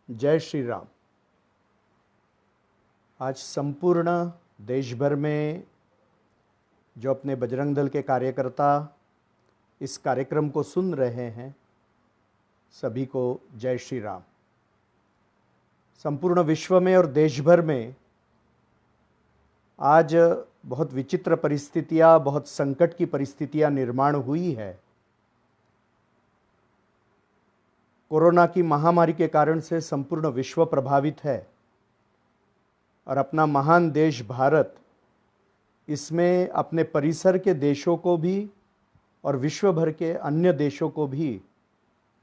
जय श्री राम। आज संपूर्ण देश भर में जो अपने बजरंग दल के कार्यकर्ता इस कार्यक्रम को सुन रहे हैं, सभी को जय श्री राम। संपूर्ण विश्व में और देश भर में आज बहुत विचित्र परिस्थितियां, बहुत संकट की परिस्थितियां निर्माण हुई है। कोरोना की महामारी के कारण से संपूर्ण विश्व प्रभावित है और अपना महान देश भारत इसमें अपने परिसर के देशों को भी और विश्व भर के अन्य देशों को भी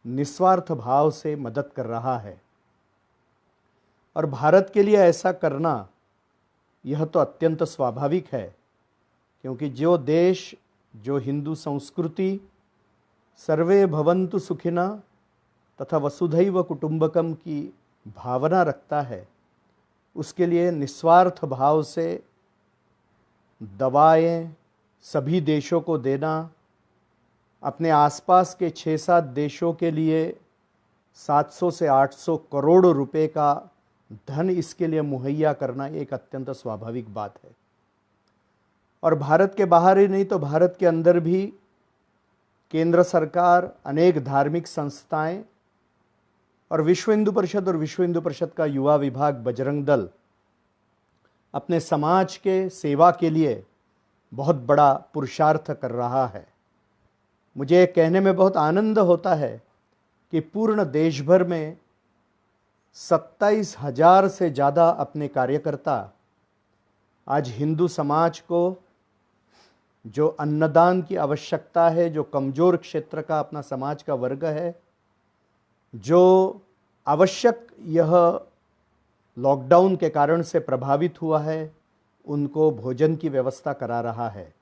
निस्वार्थ भाव से मदद कर रहा है। और भारत के लिए ऐसा करना यह तो अत्यंत स्वाभाविक है, क्योंकि जो देश, जो हिंदू संस्कृति सर्वे भवन्तु सुखिना तथा वसुधैव कुटुंबकम की भावना रखता है, उसके लिए निस्वार्थ भाव से दवाएं सभी देशों को देना, अपने आसपास के 6-7 देशों के लिए 700 से 800 करोड़ रुपए का धन इसके लिए मुहैया करना एक अत्यंत स्वाभाविक बात है। और भारत के बाहर ही नहीं तो भारत के अंदर भी केंद्र सरकार, अनेक धार्मिक संस्थाएं और विश्व हिंदू परिषद का युवा विभाग बजरंग दल अपने समाज के सेवा के लिए बहुत बड़ा पुरुषार्थ कर रहा है। मुझे कहने में बहुत आनंद होता है कि पूर्ण देश भर में 27,000 से ज़्यादा अपने कार्यकर्ता आज हिंदू समाज को जो अन्नदान की आवश्यकता है, जो कमज़ोर क्षेत्र का अपना समाज का वर्ग है, जो आवश्यक यह लॉकडाउन के कारण से प्रभावित हुआ है, उनको भोजन की व्यवस्था करा रहा है।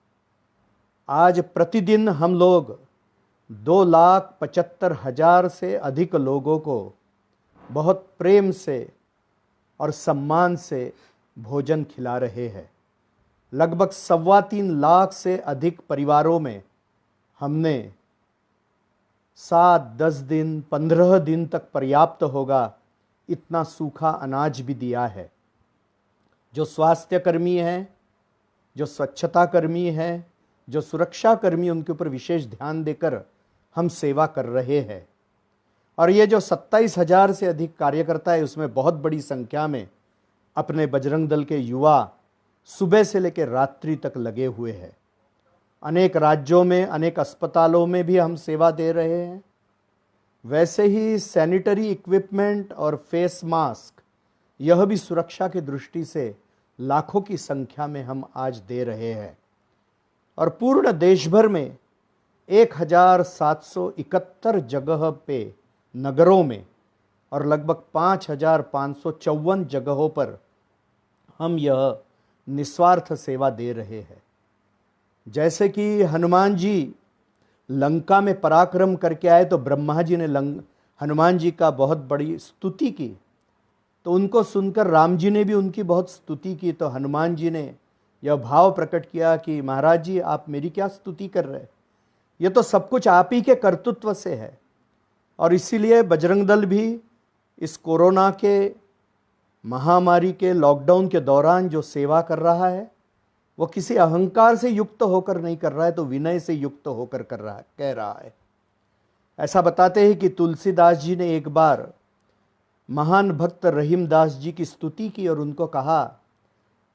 आज प्रतिदिन हम लोग 2,75,000 से अधिक लोगों को बहुत प्रेम से और सम्मान से भोजन खिला रहे हैं। लगभग 3.25 लाख से अधिक परिवारों में हमने 7-10 दिन, 15 दिन तक पर्याप्त होगा इतना सूखा अनाज भी दिया है। जो स्वास्थ्य कर्मी हैं, जो स्वच्छता कर्मी हैं, जो सुरक्षा कर्मी, उनके ऊपर विशेष ध्यान देकर हम सेवा कर रहे हैं। और ये जो 27,000 से अधिक कार्यकर्ता है, उसमें बहुत बड़ी संख्या में अपने बजरंग दल के युवा सुबह से लेकर रात्रि तक लगे हुए हैं। अनेक राज्यों में, अनेक अस्पतालों में भी हम सेवा दे रहे हैं। वैसे ही सैनिटरी इक्विपमेंट और फेस मास्क, यह भी सुरक्षा की दृष्टि से लाखों की संख्या में हम आज दे रहे हैं। और पूर्ण देश भर में 1,771 जगह पे नगरों में और लगभग 5,554 जगहों पर हम यह निस्वार्थ सेवा दे रहे हैं। जैसे कि हनुमान जी लंका में पराक्रम करके आए तो ब्रह्मा जी ने हनुमान जी का बहुत बड़ी स्तुति की, तो उनको सुनकर राम जी ने भी उनकी बहुत स्तुति की। तो हनुमान जी ने यह भाव प्रकट किया कि महाराज जी, आप मेरी क्या स्तुति कर रहे हैं, ये तो सब कुछ आप ही के कर्तृत्व से है। और इसीलिए बजरंग दल भी इस कोरोना के महामारी के लॉकडाउन के दौरान जो सेवा कर रहा है, वो किसी अहंकार से युक्त होकर नहीं कर रहा है, तो विनय से युक्त होकर कर रहा है, कह रहा है। ऐसा बताते हैं कि तुलसीदास जी ने एक बार महान भक्त रहीमदास जी की स्तुति की और उनको कहा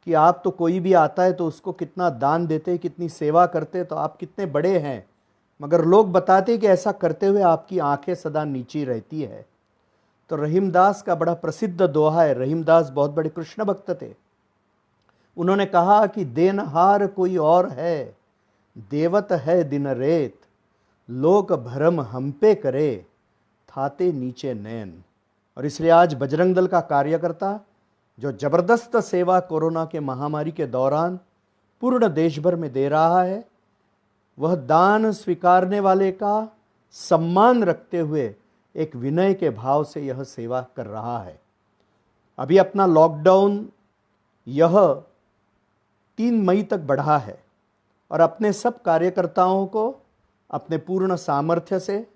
कि आप तो कोई भी आता है तो उसको कितना दान देते, कितनी सेवा करते, तो आप कितने बड़े हैं, मगर लोग बताते कि ऐसा करते हुए आपकी आंखें सदा नीची रहती है। तो रहीमदास का बड़ा प्रसिद्ध दोहा है। रहीमदास बहुत बड़े कृष्ण भक्त थे। उन्होंने कहा कि देनहार कोई और है, देवत है दिन रेत, लोक भरम हम पे करे, थाते नीचे नैन। और इसलिए आज बजरंग दल का कार्यकर्ता जो जबरदस्त सेवा कोरोना के महामारी के दौरान पूर्ण देश भर में दे रहा है, वह दान स्वीकारने वाले का सम्मान रखते हुए एक विनय के भाव से यह सेवा कर रहा है। अभी अपना लॉकडाउन यह 3 मई तक बढ़ा है और अपने सब कार्यकर्ताओं को अपने पूर्ण सामर्थ्य से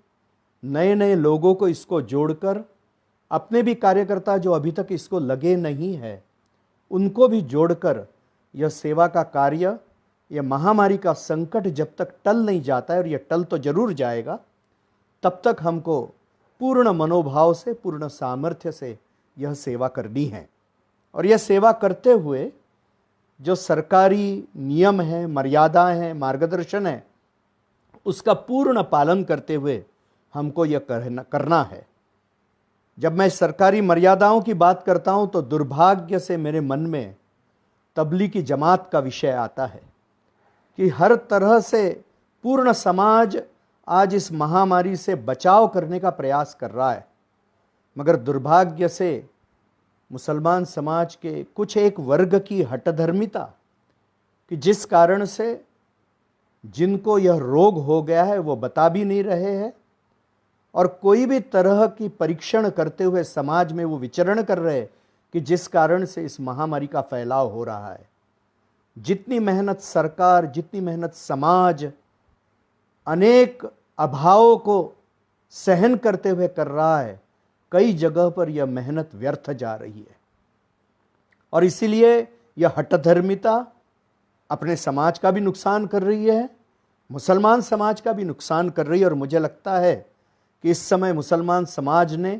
नए नए लोगों को इसको जोड़कर अपने भी कार्यकर्ता जो अभी तक इसको लगे नहीं है, उनको भी जोड़कर यह सेवा का कार्य, यह महामारी का संकट जब तक टल नहीं जाता है, और यह टल तो जरूर जाएगा, तब तक हमको पूर्ण मनोभाव से, पूर्ण सामर्थ्य से यह सेवा करनी है। और यह सेवा करते हुए जो सरकारी नियम है, मर्यादाएं हैं, मार्गदर्शन है, उसका पूर्ण पालन करते हुए हमको यह करना है। जब मैं सरकारी मर्यादाओं की बात करता हूं तो दुर्भाग्य से मेरे मन में तबलीगी जमात का विषय आता है कि हर तरह से पूर्ण समाज आज इस महामारी से बचाव करने का प्रयास कर रहा है, मगर दुर्भाग्य से मुसलमान समाज के कुछ एक वर्ग की हठधर्मिता, कि जिस कारण से जिनको यह रोग हो गया है वो बता भी नहीं रहे हैं, और कोई भी तरह की परीक्षण करते हुए समाज में वो विचरण कर रहे हैं, कि जिस कारण से इस महामारी का फैलाव हो रहा है। जितनी मेहनत सरकार, जितनी मेहनत समाज अनेक अभावों को सहन करते हुए कर रहा है, कई जगह पर यह मेहनत व्यर्थ जा रही है। और इसीलिए यह हठधर्मिता अपने समाज का भी नुकसान कर रही है, मुसलमान समाज का भी नुकसान कर रही है। और मुझे लगता है कि इस समय मुसलमान समाज ने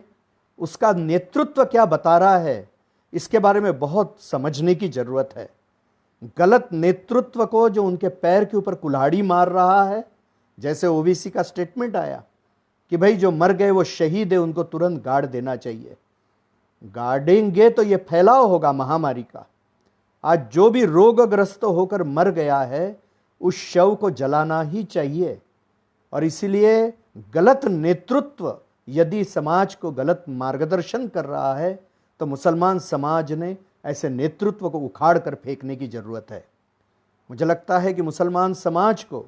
उसका नेतृत्व क्या बता रहा है, इसके बारे में बहुत समझने की जरूरत है। गलत नेतृत्व को जो उनके पैर के ऊपर कुल्हाड़ी मार रहा है, जैसे ओवीसी का स्टेटमेंट आया कि भाई जो मर गए वो शहीद है, उनको तुरंत गाड़ देना चाहिए। गाड़ेंगे तो ये फैलाव होगा महामारी का। आज जो भी रोगग्रस्त होकर मर गया है, उस शव को जलाना ही चाहिए। और इसीलिए गलत नेतृत्व यदि समाज को गलत मार्गदर्शन कर रहा है, तो मुसलमान समाज ने ऐसे नेतृत्व को उखाड़ कर फेंकने की जरूरत है। मुझे लगता है कि मुसलमान समाज को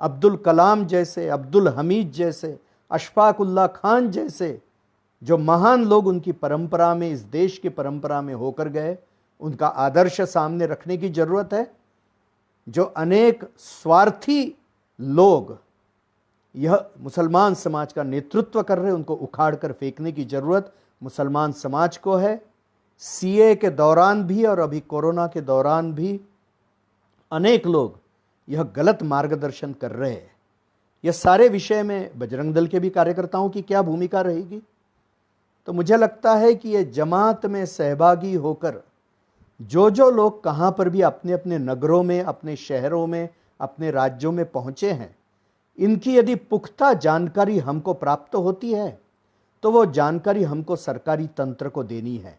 अब्दुल कलाम जैसे, अब्दुल हमीद जैसे, अशफाक उल्लाह खान जैसे जो महान लोग उनकी परंपरा में, इस देश की परंपरा में होकर गए, उनका आदर्श सामने रखने की जरूरत है। जो अनेक स्वार्थी लोग यह मुसलमान समाज का नेतृत्व कर रहे हैं, उनको उखाड़ कर फेंकने की जरूरत मुसलमान समाज को है। सीए के दौरान भी और अभी कोरोना के दौरान भी अनेक लोग यह गलत मार्गदर्शन कर रहे हैं। यह सारे विषय में बजरंग दल के भी कार्यकर्ताओं की क्या भूमिका रहेगी? तो मुझे लगता है कि यह जमात में सहभागी होकर जो लोग कहाँ पर भी अपने अपने नगरों में, अपने शहरों में, अपने राज्यों में पहुँचे हैं, इनकी यदि पुख्ता जानकारी हमको प्राप्त होती है, तो वो जानकारी हमको सरकारी तंत्र को देनी है।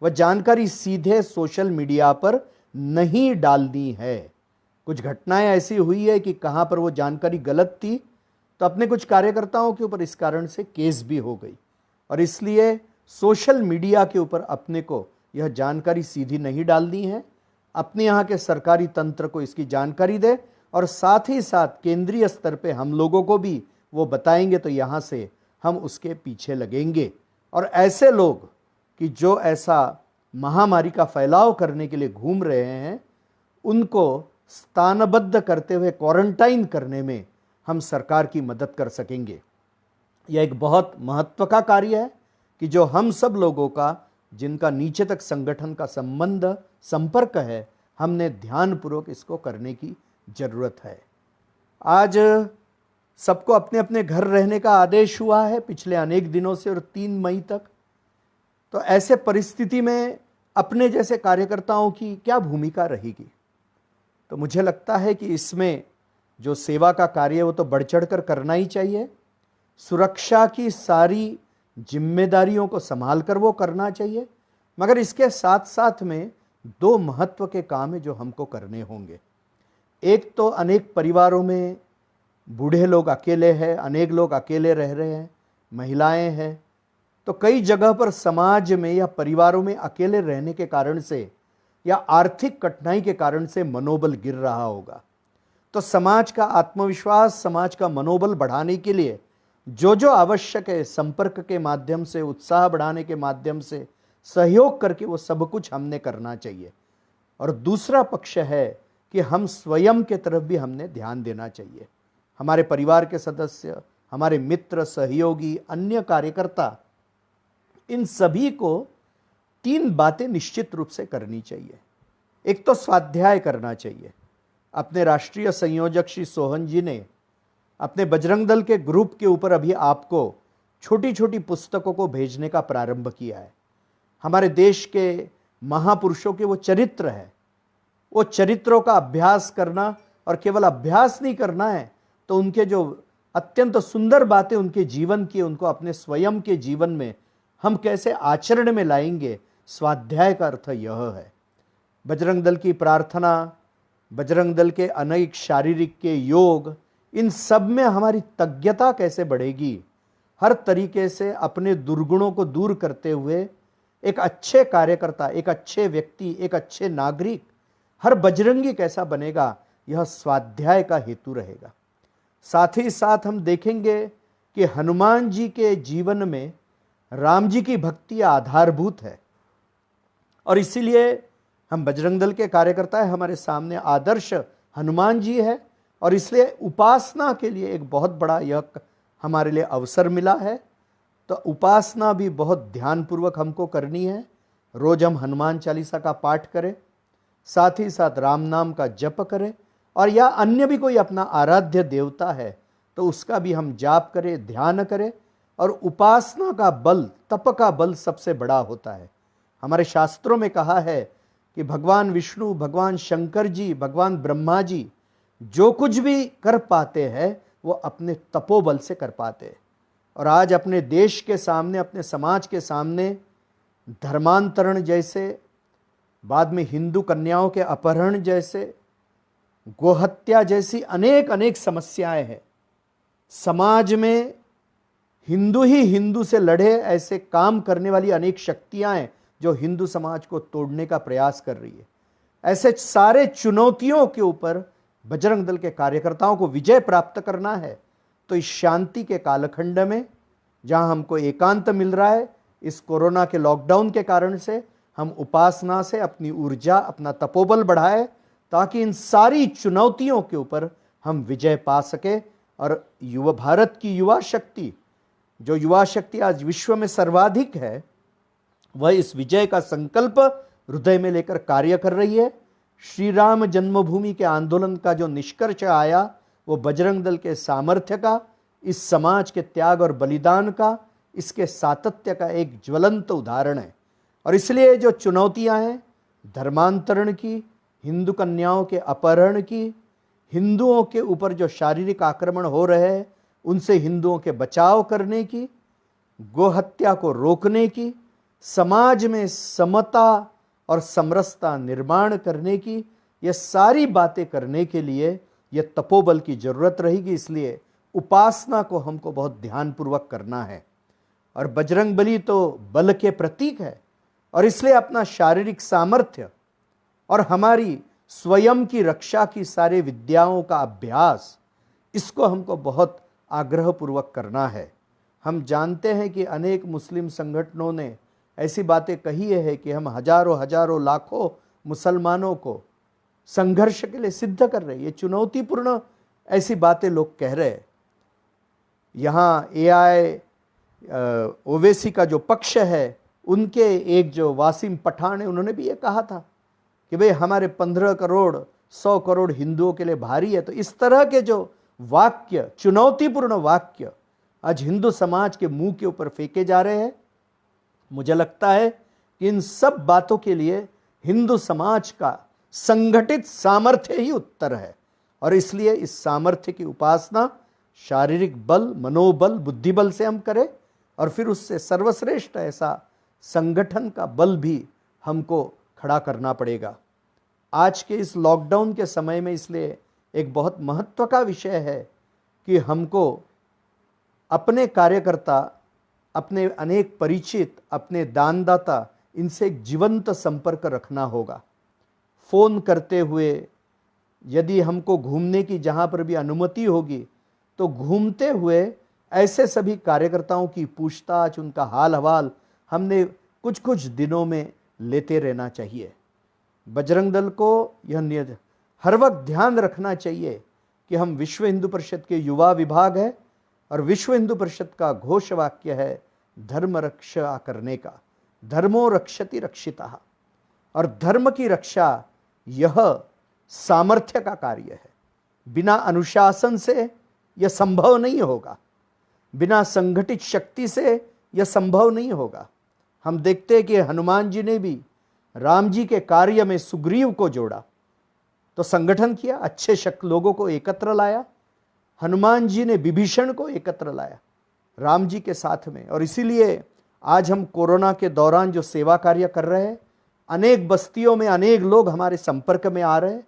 वह जानकारी सीधे सोशल मीडिया पर नहीं डालनी है। कुछ घटनाएं ऐसी हुई है कि कहाँ पर वो जानकारी गलत थी, तो अपने कुछ कार्यकर्ताओं के ऊपर इस कारण से केस भी हो गई। और इसलिए सोशल मीडिया के ऊपर अपने को यह जानकारी सीधी नहीं डालनी है। अपने यहाँ के सरकारी तंत्र को इसकी जानकारी दे, और साथ ही साथ केंद्रीय स्तर पे हम लोगों को भी वो बताएंगे, तो यहाँ से हम उसके पीछे लगेंगे। और ऐसे लोग कि जो ऐसा महामारी का फैलाव करने के लिए घूम रहे हैं, उनको स्थानबद्ध करते हुए क्वारंटाइन करने में हम सरकार की मदद कर सकेंगे। यह एक बहुत महत्व का कार्य है कि जो हम सब लोगों का, जिनका नीचे तक संगठन का संबंध, संपर्क है, हमने ध्यानपूर्वक इसको करने की जरूरत है। आज सबको अपने अपने घर रहने का आदेश हुआ है पिछले अनेक दिनों से, और 3 मई तक। तो ऐसे परिस्थिति में अपने जैसे कार्यकर्ताओं की क्या भूमिका रहेगी? तो मुझे लगता है कि इसमें जो सेवा का कार्य है वो तो बढ़ चढ़ कर करना ही चाहिए। सुरक्षा की सारी जिम्मेदारियों को संभाल कर वो करना चाहिए, मगर इसके साथ साथ में 2 महत्व के काम है जो हमको करने होंगे। एक तो अनेक परिवारों में बूढ़े लोग अकेले हैं, अनेक लोग अकेले रह रहे हैं, महिलाएं हैं। तो कई जगह पर समाज में या परिवारों में अकेले रहने के कारण से या आर्थिक कठिनाई के कारण से मनोबल गिर रहा होगा। तो समाज का आत्मविश्वास, समाज का मनोबल बढ़ाने के लिए जो आवश्यक है, संपर्क के माध्यम से, उत्साह बढ़ाने के माध्यम से, सहयोग करके वो सब कुछ हमने करना चाहिए। और दूसरा पक्ष है कि हम स्वयं के तरफ भी हमने ध्यान देना चाहिए। हमारे परिवार के सदस्य, हमारे मित्र, सहयोगी, अन्य कार्यकर्ता इन सभी को 3 बातें निश्चित रूप से करनी चाहिए। एक तो स्वाध्याय करना चाहिए। अपने राष्ट्रीय संयोजक श्री सोहन जी ने अपने बजरंग दल के ग्रुप के ऊपर अभी आपको छोटी छोटी पुस्तकों को भेजने का प्रारंभ किया है। हमारे देश के महापुरुषों के वो चरित्र है, वो चरित्रों का अभ्यास करना, और केवल अभ्यास नहीं करना है तो उनके जो अत्यंत सुंदर बातें उनके जीवन की, उनको अपने स्वयं के जीवन में हम कैसे आचरण में लाएंगे, स्वाध्याय का अर्थ यह है। बजरंग दल की प्रार्थना, बजरंग दल के अनेक शारीरिक के योग, इन सब में हमारी तज्ञता कैसे बढ़ेगी, हर तरीके से अपने दुर्गुणों को दूर करते हुए एक अच्छे कार्यकर्ता, एक अच्छे व्यक्ति, एक अच्छे नागरिक, हर बजरंगी कैसा बनेगा, यह स्वाध्याय का हेतु रहेगा। साथ ही साथ हम देखेंगे कि हनुमान जी के जीवन में राम जी की भक्ति आधारभूत है, और इसीलिए हम बजरंग दल के कार्यकर्ता है, हमारे सामने आदर्श हनुमान जी है, और इसलिए उपासना के लिए एक बहुत बड़ा यह हमारे लिए अवसर मिला है। तो उपासना भी बहुत ध्यानपूर्वक हमको करनी है। रोज हम हनुमान चालीसा का पाठ करें, साथ ही साथ राम नाम का जप करें, और या अन्य भी कोई अपना आराध्य देवता है तो उसका भी हम जाप करें, ध्यान करें। और उपासना का बल, तप का बल सबसे बड़ा होता है। हमारे शास्त्रों में कहा है कि भगवान विष्णु, भगवान शंकर जी, भगवान ब्रह्मा जी जो कुछ भी कर पाते हैं वो अपने तपोबल से कर पाते हैं। और आज अपने देश के सामने, अपने समाज के सामने धर्मांतरण जैसे, बाद में हिंदू कन्याओं के अपहरण जैसे, गोहत्या जैसी अनेक अनेक समस्याएं हैं। समाज में हिंदू ही हिंदू से लड़े ऐसे काम करने वाली अनेक शक्तियां हैं जो हिंदू समाज को तोड़ने का प्रयास कर रही है। ऐसे सारे चुनौतियों के ऊपर बजरंग दल के कार्यकर्ताओं को विजय प्राप्त करना है। तो इस शांति के कालखंड में जहां हमको एकांत मिल रहा है, इस कोरोना के लॉकडाउन के कारण से, हम उपासना से अपनी ऊर्जा, अपना तपोबल बढ़ाए, ताकि इन सारी चुनौतियों के ऊपर हम विजय पा सके। और युवा भारत की युवा शक्ति, जो युवा शक्ति आज विश्व में सर्वाधिक है, वह इस विजय का संकल्प हृदय में लेकर कार्य कर रही है। श्री राम जन्मभूमि के आंदोलन का जो निष्कर्ष आया वो बजरंग दल के सामर्थ्य का, इस समाज के त्याग और बलिदान का, इसके सातत्य का एक ज्वलंत उदाहरण है। और इसलिए जो चुनौतियां हैं, धर्मांतरण की, हिंदू कन्याओं के अपहरण की, हिंदुओं के ऊपर जो शारीरिक आक्रमण हो रहे हैं उनसे हिंदुओं के बचाव करने की, गोहत्या को रोकने की, समाज में समता और समरसता निर्माण करने की, ये सारी बातें करने के लिए ये तपोबल की जरूरत रहेगी। इसलिए उपासना को हमको बहुत ध्यानपूर्वक करना है। और बजरंग बली तो बल के प्रतीक है, और इसलिए अपना शारीरिक सामर्थ्य और हमारी स्वयं की रक्षा की सारे विद्याओं का अभ्यास, इसको हमको बहुत आग्रहपूर्वक करना है। हम जानते हैं कि अनेक मुस्लिम संगठनों ने ऐसी बातें कही है कि हम हजारों हजारों लाखों मुसलमानों को संघर्ष के लिए सिद्ध कर रहे हैं। ये चुनौतीपूर्ण ऐसी बातें लोग कह रहे हैं। यहाँ AI ओवैसी का जो पक्ष है, उनके एक जो वासिम पठान है, उन्होंने भी ये कहा था कि भाई हमारे 15 करोड़ 100 करोड़ हिंदुओं के लिए भारी है। तो इस तरह के जो वाक्य, चुनौतीपूर्ण वाक्य आज हिंदू समाज के मुंह के ऊपर फेंके जा रहे हैं। मुझे लगता है कि इन सब बातों के लिए हिंदू समाज का संगठित सामर्थ्य ही उत्तर है। और इसलिए इस सामर्थ्य की उपासना शारीरिक बल, मनोबल, बुद्धिबल से हम करें, और फिर उससे सर्वश्रेष्ठ ऐसा संगठन का बल भी हमको खड़ा करना पड़ेगा। आज के इस लॉकडाउन के समय में इसलिए एक बहुत महत्व का विषय है कि हमको अपने कार्यकर्ता, अपने अनेक परिचित, अपने दानदाता, इनसे एक जीवंत संपर्क रखना होगा। फ़ोन करते हुए, यदि हमको घूमने की जहाँ पर भी अनुमति होगी तो घूमते हुए ऐसे सभी कार्यकर्ताओं की पूछताछ, उनका हाल हवाल हमने कुछ कुछ दिनों में लेते रहना चाहिए। बजरंग दल को यह हर वक्त ध्यान रखना चाहिए कि हम विश्व हिंदू परिषद के युवा विभाग है, और विश्व हिंदू परिषद का घोष वाक्य है धर्म रक्षा करने का। धर्मो रक्षति रक्षिता, और धर्म की रक्षा यह सामर्थ्य का कार्य है। बिना अनुशासन से यह संभव नहीं होगा, बिना संगठित शक्ति से यह संभव नहीं होगा। हम देखते हैं कि हनुमान जी ने भी राम जी के कार्य में सुग्रीव को जोड़ा, तो संगठन किया, अच्छे लोगों को एकत्र लाया। हनुमान जी ने विभीषण को एकत्र लाया राम जी के साथ में। और इसीलिए आज हम कोरोना के दौरान जो सेवा कार्य कर रहे हैं, अनेक बस्तियों में अनेक लोग हमारे संपर्क में आ रहे हैं,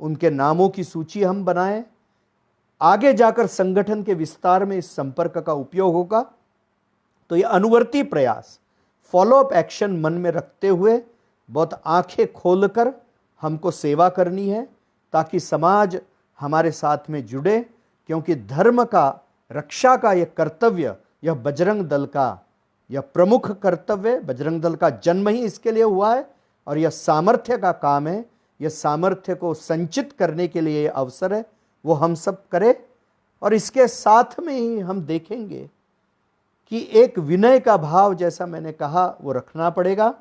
उनके नामों की सूची हम बनाएं। आगे जाकर संगठन के विस्तार में इस संपर्क का उपयोग होगा। तो ये अनुवर्ती प्रयास, फॉलोअप एक्शन मन में रखते हुए बहुत आंखें खोलकर हमको सेवा करनी है, ताकि समाज हमारे साथ में जुड़े। क्योंकि धर्म का रक्षा का यह कर्तव्य, यह बजरंग दल का यह प्रमुख कर्तव्य, बजरंग दल का जन्म ही इसके लिए हुआ है, और यह सामर्थ्य का काम है। यह सामर्थ्य को संचित करने के लिए यह अवसर है, वो हम सब करें। और इसके साथ में ही हम देखेंगे कि एक विनय का भाव, जैसा मैंने कहा, वो रखना पड़ेगा।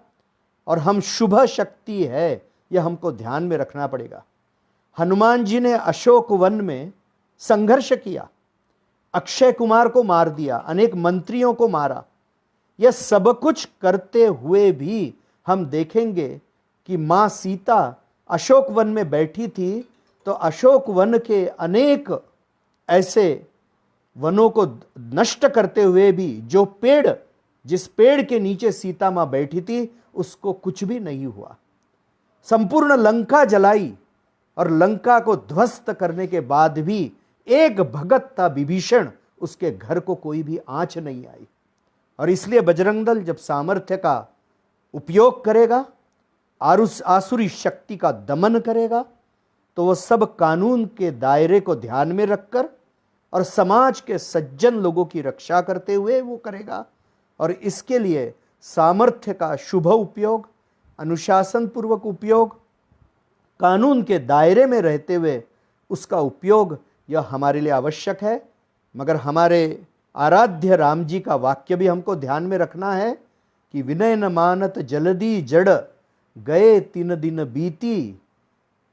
और हम शुभ शक्ति है, यह हमको ध्यान में रखना पड़ेगा। हनुमान जी ने अशोक वन में संघर्ष किया, अक्षय कुमार को मार दिया, अनेक मंत्रियों को मारा। यह सब कुछ करते हुए भी हम देखेंगे कि मां सीता अशोक वन में बैठी थी, तो अशोक वन के अनेक ऐसे वनों को नष्ट करते हुए भी जो पेड़, जिस पेड़ के नीचे सीता मां बैठी थी, उसको कुछ भी नहीं हुआ। संपूर्ण लंका जलाई, और लंका को ध्वस्त करने के बाद भी एक भगत था विभीषण, उसके घर को कोई भी आंच नहीं आई। और इसलिए बजरंग दल जब सामर्थ्य का उपयोग करेगा, आसुरी शक्ति का दमन करेगा, तो वह सब कानून के दायरे को ध्यान में रखकर और समाज के सज्जन लोगों की रक्षा करते हुए वो करेगा। और इसके लिए सामर्थ्य का शुभ उपयोग, अनुशासन पूर्वक उपयोग, कानून के दायरे में रहते हुए उसका उपयोग, यह हमारे लिए आवश्यक है। मगर हमारे आराध्य राम जी का वाक्य भी हमको ध्यान में रखना है कि विनय न मानत जल्दी जड़, गए 3 दिन बीती,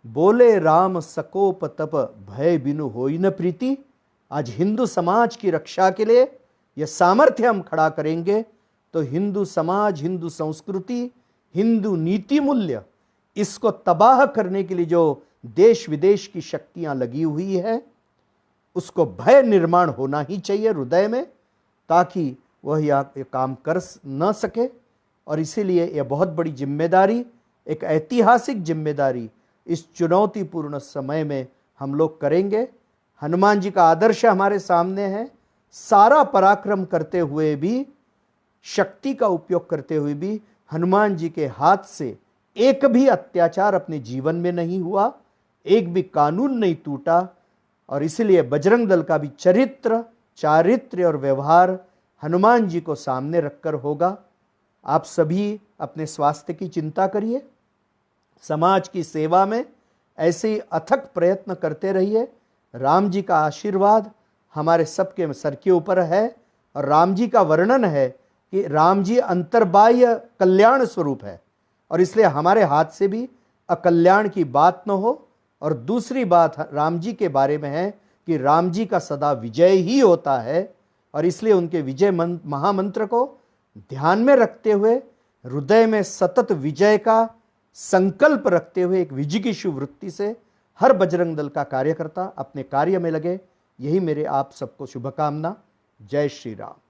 बोले राम सकोप तप, भय बिनु होई न प्रीति। आज हिंदू समाज की रक्षा के लिए यह सामर्थ्य हम खड़ा करेंगे, तो हिंदू समाज, हिंदू संस्कृति, हिंदू नीति मूल्य, इसको तबाह करने के लिए जो देश विदेश की शक्तियां लगी हुई है, उसको भय निर्माण होना ही चाहिए हृदय में, ताकि वह यह काम कर न सके। और इसीलिए यह बहुत बड़ी जिम्मेदारी, एक ऐतिहासिक जिम्मेदारी इस चुनौतीपूर्ण समय में हम लोग करेंगे। हनुमान जी का आदर्श हमारे सामने है, सारा पराक्रम करते हुए भी, शक्ति का उपयोग करते हुए भी हनुमान जी के हाथ से एक भी अत्याचार अपने जीवन में नहीं हुआ, एक भी कानून नहीं टूटा। और इसलिए बजरंग दल का भी चरित्र, चारित्र्य और व्यवहार हनुमान जी को सामने रखकर होगा। आप सभी अपने स्वास्थ्य की चिंता करिए, समाज की सेवा में ऐसे ही अथक प्रयत्न करते रहिए। राम जी का आशीर्वाद हमारे सबके सर के ऊपर है, और राम जी का वर्णन है कि राम जी अंतर्बाह्य कल्याण स्वरूप है, और इसलिए हमारे हाथ से भी अकल्याण की बात न हो। और दूसरी बात राम जी के बारे में है कि राम जी का सदा विजय ही होता है, और इसलिए उनके विजय महामंत्र को ध्यान में रखते हुए, हृदय में सतत विजय का संकल्प रखते हुए, एक विजिगीषु वृत्ति से हर बजरंग दल का कार्यकर्ता अपने कार्य में लगे। यही मेरे आप सबको शुभकामना। जय श्री राम।